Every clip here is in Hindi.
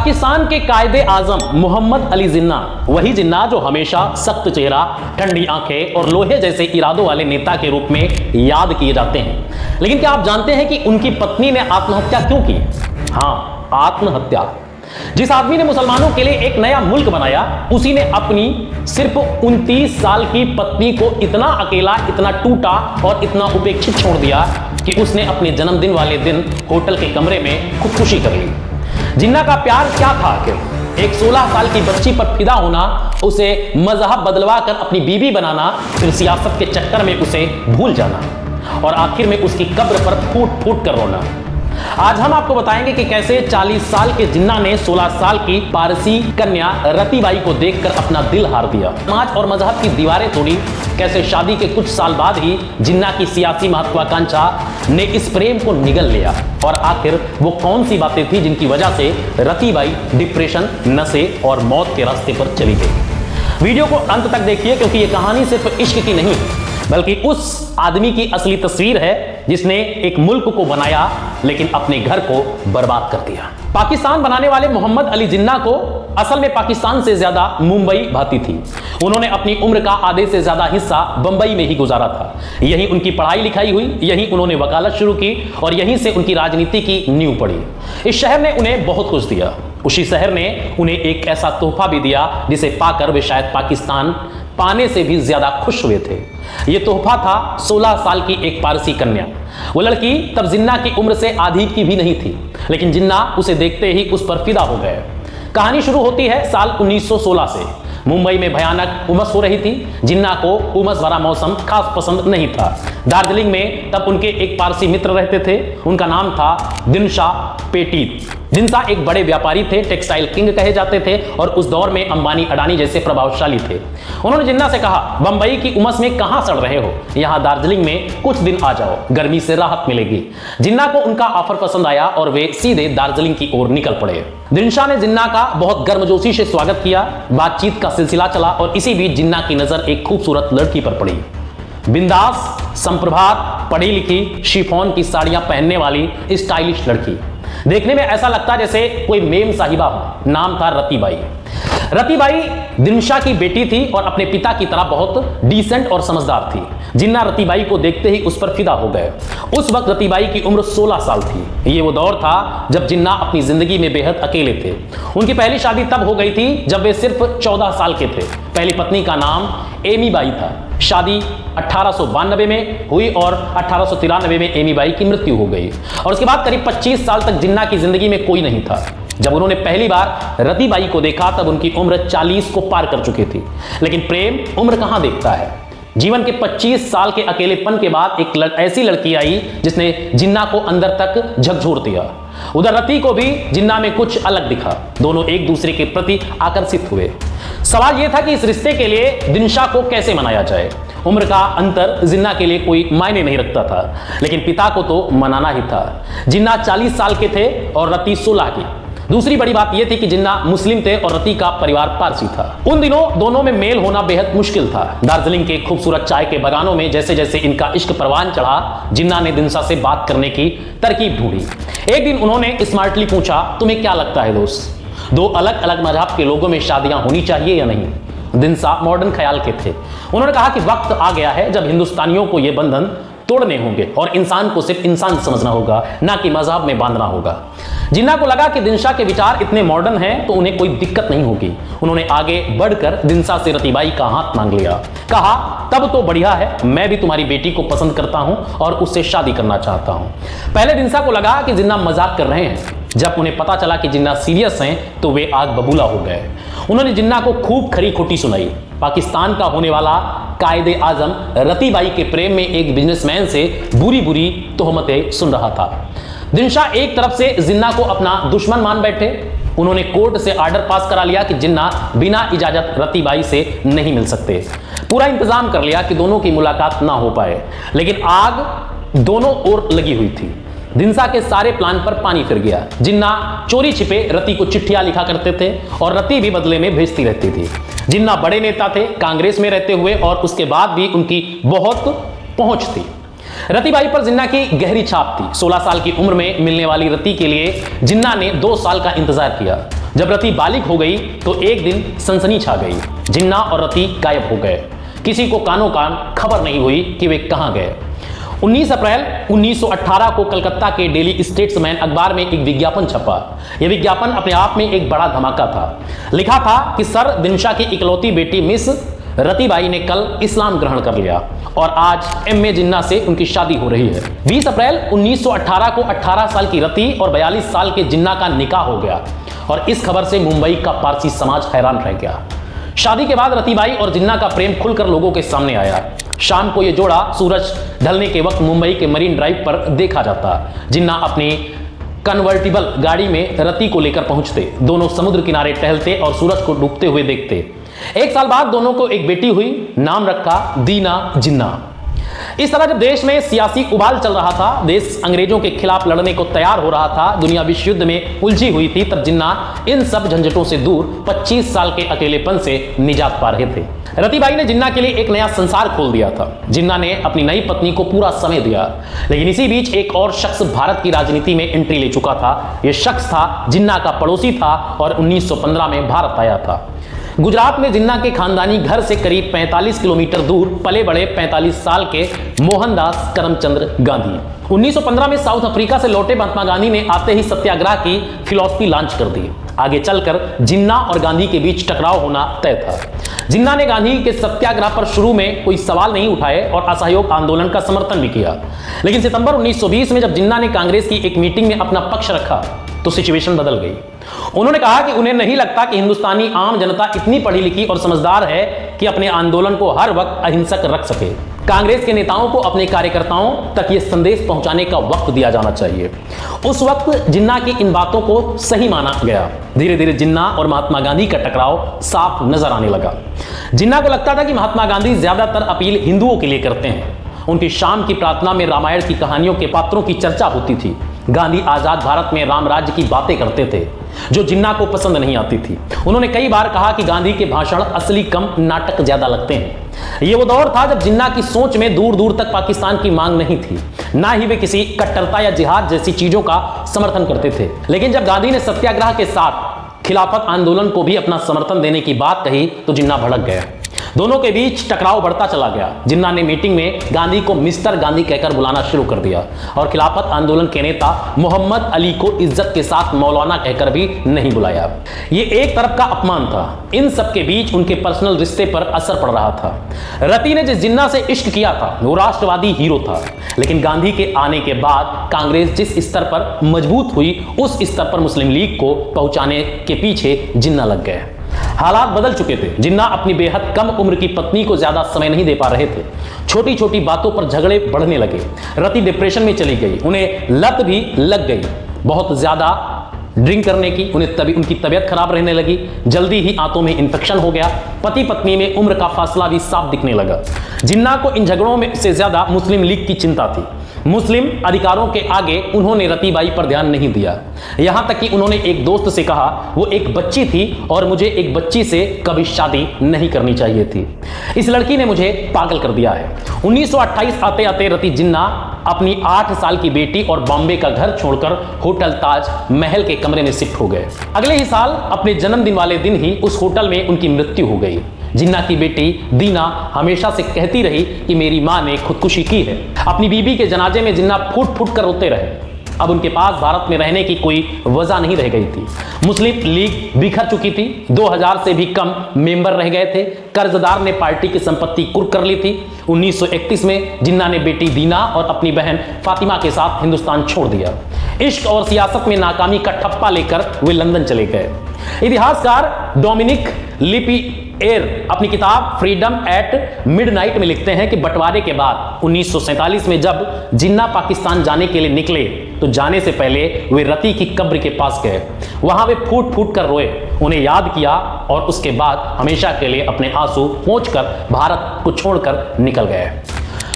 पाकिस्तान के कायदे आजम मोहम्मद अली जिन्ना, वही जिन्ना जो हमेशा सख्त चेहरा, ठंडी आंखें और लोहे जैसे इरादों वाले नेता के रूप में याद किए जाते हैं। लेकिन क्या आप जानते हैं कि उनकी पत्नी ने आत्महत्या क्यों की? हाँ, आत्महत्या। जिस आदमी ने मुसलमानों के लिए एक नया मुल्क बनाया, उसी ने अपनी सिर्फ 29 साल की पत्नी को इतना अकेला, इतना टूटा और इतना उपेक्षित छोड़ दिया कि उसने अपने जन्मदिन वाले दिन होटल के कमरे में खुदकुशी कर ली। जिन्ना का प्यार क्या था आखिर? एक 16 साल की बच्ची पर फिदा होना, उसे मजहब बदलवा कर अपनी बीवी बनाना, फिर सियासत के चक्कर में उसे भूल जाना और आखिर में उसकी कब्र पर फूट फूट कर रोना। आज हम आपको बताएंगे कि कैसे 40 साल के जिन्ना ने 16 साल की पारसी कन्या रतीबाई को देखकर अपना दिल हार दिया, समाज और मजहब की दीवारें तोड़ी। कैसे शादी के कुछ साल बाद ही जिन्ना की सियासी महत्वाकांक्षा ने इस प्रेम को निगल लिया और आखिर वो कौन सी बातें थी जिनकी वजह से रतीबाई डिप्रेशन, नशे और मौत के रास्ते पर चली गई। वीडियो को अंत तक देखिए, क्योंकि ये कहानी सिर्फ इश्क की नहीं बल्कि उस आदमी की असली तस्वीर है जिसने एक मुल्क को बनाया लेकिन अपने घर को बर्बाद कर दिया। पाकिस्तान बनाने वाले मोहम्मद अली जिन्ना को असल में पाकिस्तान से ज्यादा मुंबई भाती थी। उन्होंने अपनी उम्र का आधे से ज्यादा हिस्सा बंबई में ही गुजारा था। यहीं उनकी पढ़ाई लिखाई हुई, यहीं उन्होंने वकालत शुरू की और यहीं से उनकी राजनीति की नींव पड़ी। इस शहर ने उन्हें बहुत कुछ दिया। उसी शहर ने उन्हें एक ऐसा तोहफा भी दिया जिसे पाकर वे शायद पाकिस्तान पाने से भी ज्यादा खुश हुए थे। यह तोहफा था 16 साल की एक पारसी कन्या। वो लड़की तब जिन्ना की उम्र से आधी की भी नहीं थी, लेकिन जिन्ना उसे देखते ही उस पर फिदा हो गए। कहानी शुरू होती है साल 1916 से। मुंबई में भयानक उमस हो रही थी। जिन्ना को उमस भरा मौसम खास पसंद नहीं था। दार्जिलिंग में तब उनके एक पारसी मित्र रहते थे। उनका नाम था दिनशा पेटीत। जिनसा एक बड़े व्यापारी थे, टेक्सटाइल किंग कहे जाते थे और उस दौर में अंबानी अडानी जैसे प्रभावशाली थे। उन्होंने जिन्ना से कहा, बंबई की उमस में कहां सड़ रहे हो, यहां दार्जिलिंग में कुछ दिन आ जाओ, गर्मी से राहत मिलेगी। जिन्ना को उनका ऑफर पसंद आया और वे सीधे दार्जिलिंग की ओर निकल पड़े। दिनशा ने जिन्ना का बहुत गर्मजोशी से स्वागत किया। बातचीत का सिलसिला चला और इसी बीच जिन्ना की नजर एक खूबसूरत लड़की पर पड़ी। बिंदास, संप्रभात, पढ़ी लिखी, शिफॉन की साड़ियां पहनने वाली स्टाइलिश लड़की। देखने में ऐसा लगता जैसे कोई मेम साहिबा हो। नाम था रतीबाई। रतीबाई दिनशा की बेटी थी और अपने पिता की तरह बहुत डिसेंट और समझदार थी। जिन्ना रतीबाई को देखते ही उस पर फिदा हो गए। उस वक्त रतीबाई की उम्र 16 साल थी। ये वो दौर था जब जिन्ना अपनी जिंदगी में बेहद अकेले थे। उनकी पहली शादी तब हो गई थी जब वे सिर्फ 14 साल के थे। पहली पत्नी का नाम एमी बाई था। शादी 1892 में हुई और 1893 में एमी बाई की मृत्यु हो गई और उसके बाद करीब 25 साल तक जिन्ना की जिंदगी में कोई नहीं था। जब उन्होंने पहली बार रतीबाई को देखा तब उनकी उम्र 40 को पार कर चुकी थी। लेकिन प्रेम उम्र कहां देखता है। जीवन के 25 साल के अकेलेपन के बाद एक ऐसी लड़की आई जिसने जिन्ना को अंदर तक झकझोर दिया। उधर रती को भी जिन्ना में कुछ अलग दिखा। दोनों एक दूसरे के प्रति आकर्षित हुए। सवाल यह था कि इस रिश्ते के लिए दिनशा को कैसे मनाया जाए। उम्र का अंतर जिन्ना के लिए कोई मायने नहीं रखता था, लेकिन पिता को तो मनाना ही था। जिन्ना 40 साल के थे और रती 16 की। दूसरी बड़ी बात यह थी कि जिन्ना मुस्लिम थे और रती का परिवार पारसी था। उन दिनों दोनों में मेल होना बेहद मुश्किल था। दार्जिलिंग के खूबसूरत चाय के बागानों में जैसे जैसे इनका इश्क परवान चढ़ा, जिन्ना ने दिनशा से बात करने की तरकीब ढूंढी। एक दिन उन्होंने स्मार्टली पूछा, तुम्हें क्या लगता है दोस्त, दो अलग अलग मजहब के लोगों में शादियां होनी चाहिए या नहीं? दिनशा मॉडर्न ख्याल के थे। उन्होंने कहा कि वक्त आ गया है जब हिंदुस्तानियों को यह बंधन तोड़ने होंगे और इंसान को सिर्फ इंसान समझना होगा, ना कि मजहब में बांधना होगा। जिन्ना को लगा कि दिनशा के विचार इतने मॉडर्न हैं तो उन्हें कोई दिक्कत नहीं होगी। उन्होंने आगे बढ़कर दिनशा से रतीबाई का हाथ मांग लिया। कहा, तब तो बढ़िया है, मैं भी तुम्हारी बेटी को पसंद करता हूं और उससे शादी करना चाहता हूं। पहले दिनशा को लगा कि जिन्ना मजाक कर रहे हैं। जब उन्हें पता चला कि जिन्ना सीरियस हैं तो वे आग बबूला हो गए। उन्होंने जिन्ना को खूब खरी खोटी सुनाई। पाकिस्तान का होने वाला कायदे आजम रतीबाई के प्रेम में एक बिजनेसमैन से बुरी बुरी तोहमतें सुन रहा था। दिनशा एक तरफ से जिन्ना को अपना दुश्मन मान बैठे। उन्होंने कोर्ट से आर्डर पास करा लिया कि जिन्ना बिना इजाजत रतीबाई से नहीं मिल सकते। पूरा इंतजाम कर लिया कि दोनों की मुलाकात ना हो पाए, लेकिन आग दोनों ओर लगी हुई थी। दिनशा के सारे प्लान पर पानी फिर गया। जिन्ना चोरी छिपे रती को चिट्ठियां लिखा करते थे और रती भी बदले में भेजती रहती थी। जिन्ना बड़े नेता थे, कांग्रेस में रहते हुए, और उसके बाद भी उनकी बहुत पहुंच थी। रतीबाई पर जिन्ना की गहरी छाप थी। 16 साल की उम्र में मिलने वाली रती के लिए जिन्ना ने 2 साल का इंतजार किया। जब रति बालिग हो गई तो एक दिन सनसनी छा गई। जिन्ना और रति गायब हो गए। किसी को कानो कान खबर नहीं हुई कि वे कहां गए। 19 अप्रैल 1918 को कलकत्ता के डेली स्टेट्समैन अखबार में एक विज्ञापन छपा। यह विज्ञापन अपने आप में एक बड़ा धमाका था। लिखा था कि सर दिनशा की इकलौती बेटी मिस रतिबाई ने कल इस्लाम ग्रहण कर लिया और आज एमए जिन्ना से उनकी शादी हो रही है। 20 अप्रैल 1918 को 18 साल की रति और 42 साल के जिन्ना का निकाह हो गया और इस खबर से मुंबई का पारसी समाज हैरान रह गया। शादी के बाद रतिबाई और जिन्ना का प्रेम खुलकर लोगों के सामने आया। शाम को यह जोड़ा सूरज ढलने के वक्त मुंबई के मरीन ड्राइव पर देखा जाता। जिन्ना अपनी कन्वर्टिबल गाड़ी में रति को लेकर पहुंचते। दोनों समुद्र किनारे टहलते और सूरज को डूबते हुए देखते। 1 साल बाद दोनों को एक बेटी हुई, नाम रखा दीना जिन्ना। इस तरह जब देश में सियासी उबाल चल रहा था, देश अंग्रेजों के खिलाफ लड़ने को तैयार हो रहा था, दुनिया विश्व युद्ध में उलझी हुई थी, तब जिन्ना इन सब झंझटों से दूर 25 साल के अकेलेपन से निजात पा रहे थे। रतिबाई ने जिन्ना के लिए एक नया संसार खोल दिया था। जिन्ना ने अपनी नई पत्नी को पूरा समय दिया, लेकिन इसी बीच एक और शख्स भारत की राजनीति में एंट्री ले चुका था। यह शख्स था जिन्ना का पड़ोसी था और 1915 में भारत आया था। गुजरात में जिन्ना के खानदानी घर से करीब 45 किलोमीटर दूर पले बड़े 45 साल के मोहनदास करमचंद गांधी। 1915 में साउथ अफ्रीका से लौटे महात्मा गांधी ने आते ही सत्याग्रह की फिलॉसफी लॉन्च कर दी। आगे चलकर जिन्ना और गांधी के बीच टकराव होना तय था। जिन्ना ने गांधी के सत्याग्रह पर शुरू में कोई सवाल नहीं उठाए और असहयोग आंदोलन का समर्थन भी किया, लेकिन सितंबर 1920 में जब जिन्ना ने कांग्रेस की एक मीटिंग में अपना पक्ष रखा तो सिचुएशन बदल गई। उन्होंने कहा कि उन्हें नहीं लगता कि हिंदुस्तानी आम जनता इतनी पढ़ी लिखी और समझदार है कि अपने आंदोलन को हर वक्त अहिंसक रख सके। कांग्रेस के नेताओं को अपने कार्यकर्ताओं तक यह संदेश पहुंचाने का वक्त दिया जाना चाहिए। उस वक्त जिन्ना की इन बातों को सही माना गया। धीरे धीरे जिन्ना और महात्मा गांधी का टकराव साफ नजर आने लगा। जिन्ना को लगता था कि महात्मा गांधी ज्यादातर अपील हिंदुओं के लिए करते हैं। उनकी शाम की प्रार्थना में रामायण की कहानियों के पात्रों की चर्चा होती थी। गांधी आजाद भारत में राम राज्य की बातें करते थे, जो जिन्ना को पसंद नहीं आती थी। उन्होंने कई बार कहा कि गांधी के भाषण असली कम, नाटक ज्यादा लगते हैं। यह वो दौर था जब जिन्ना की सोच में दूर दूर तक पाकिस्तान की मांग नहीं थी, ना ही वे किसी कट्टरता या जिहाद जैसी चीजों का समर्थन करते थे। लेकिन जब गांधी ने सत्याग्रह के साथ खिलाफत आंदोलन को भी अपना समर्थन देने की बात कही तो जिन्ना भड़क गया। दोनों के बीच टकराव बढ़ता चला गया। जिन्ना ने मीटिंग में गांधी को मिस्टर गांधी कहकर बुलाना शुरू कर दिया और खिलाफत आंदोलन के नेता मोहम्मद अली को इज्जत के साथ मौलाना कहकर भी नहीं बुलाया। ये एक तरफ का अपमान था। इन सब के बीच उनके पर्सनल रिश्ते पर असर पड़ रहा था। रति ने जिस जिन्ना से इश्क किया था वो राष्ट्रवादी हीरो था, लेकिन गांधी के आने के बाद कांग्रेस जिस स्तर पर मजबूत हुई उस स्तर पर मुस्लिम लीग को पहुंचाने के पीछे जिन्ना लग गए। हालात बदल चुके थे। जिन्ना अपनी बेहद कम उम्र की पत्नी को ज्यादा समय नहीं दे पा रहे थे। छोटी छोटी बातों पर झगड़े बढ़ने लगे। रति डिप्रेशन में चली गई। उन्हें लत भी लग गई बहुत ज्यादा ड्रिंक करने की। उनकी तबीयत खराब रहने लगी। जल्दी ही आंतों में इंफेक्शन हो गया। पति पत्नी में उम्र का फासला भी साफ दिखने लगा। जिन्ना को इन झगड़ों में से ज्यादा मुस्लिम लीग की चिंता थी। मुस्लिम अधिकारों के आगे उन्होंने रतिबाई पर ध्यान नहीं दिया। यहां तक कि उन्होंने एक दोस्त से कहा वो एक बच्ची थी और मुझे एक बच्ची से कभी शादी नहीं करनी चाहिए थी। इस लड़की ने मुझे पागल कर दिया है। 1928 आते आते रति जिन्ना अपनी 8 साल की बेटी और बॉम्बे का घर छोड़कर होटल ताज महल के कमरे में शिफ्ट हो गए। अगले ही साल अपने जन्मदिन वाले दिन ही उस होटल में उनकी मृत्यु हो गई। जिन्ना की बेटी दीना हमेशा से कहती रही कि मेरी मां ने खुदकुशी की है। अपनी बीबी के जनाजे में जिन्ना फूट फूट कर रोते रहे। अब उनके पास भारत में रहने की कोई वजह नहीं रह गई थी। मुस्लिम लीग बिखर चुकी थी। 2000 से भी कम मेंबर रह गए थे। कर्जदार ने पार्टी की संपत्ति कुर्क कर ली थी। 1931 में जिन्ना ने बेटी दीना और अपनी बहन फातिमा के साथ हिंदुस्तान छोड़ दिया। इश्क और सियासत में नाकामी का ठप्पा लेकर वे लंदन चले गए। इतिहासकार डोमिनिक लिपी एयर अपनी किताब फ्रीडम एट मिडनाइट में लिखते हैं कि बंटवारे के बाद 1947 में जब जिन्ना पाकिस्तान जाने के लिए निकले तो जाने से पहले वे रति की कब्र के पास गए। वहां वे फूट फूट कर रोए, उन्हें याद किया और उसके बाद हमेशा के लिए अपने आंसू पोंछकर भारत को छोड़कर निकल गए।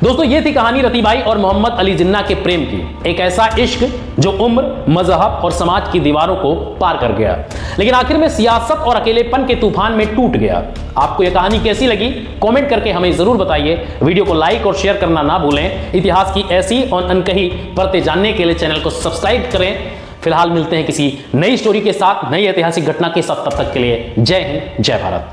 दोस्तों, ये थी कहानी रतिबाई और मोहम्मद अली जिन्ना के प्रेम की। एक ऐसा इश्क जो उम्र, मजहब और समाज की दीवारों को पार कर गया, लेकिन आखिर में सियासत और अकेलेपन के तूफान में टूट गया। आपको यह कहानी कैसी लगी कमेंट करके हमें जरूर बताइए। वीडियो को लाइक और शेयर करना ना भूलें। इतिहास की ऐसी और अनकही बातें जानने के लिए चैनल को सब्सक्राइब करें। फिलहाल मिलते हैं किसी नई स्टोरी के साथ, नई ऐतिहासिक घटना के साथ। तब तक के लिए जय हिंद, जय भारत।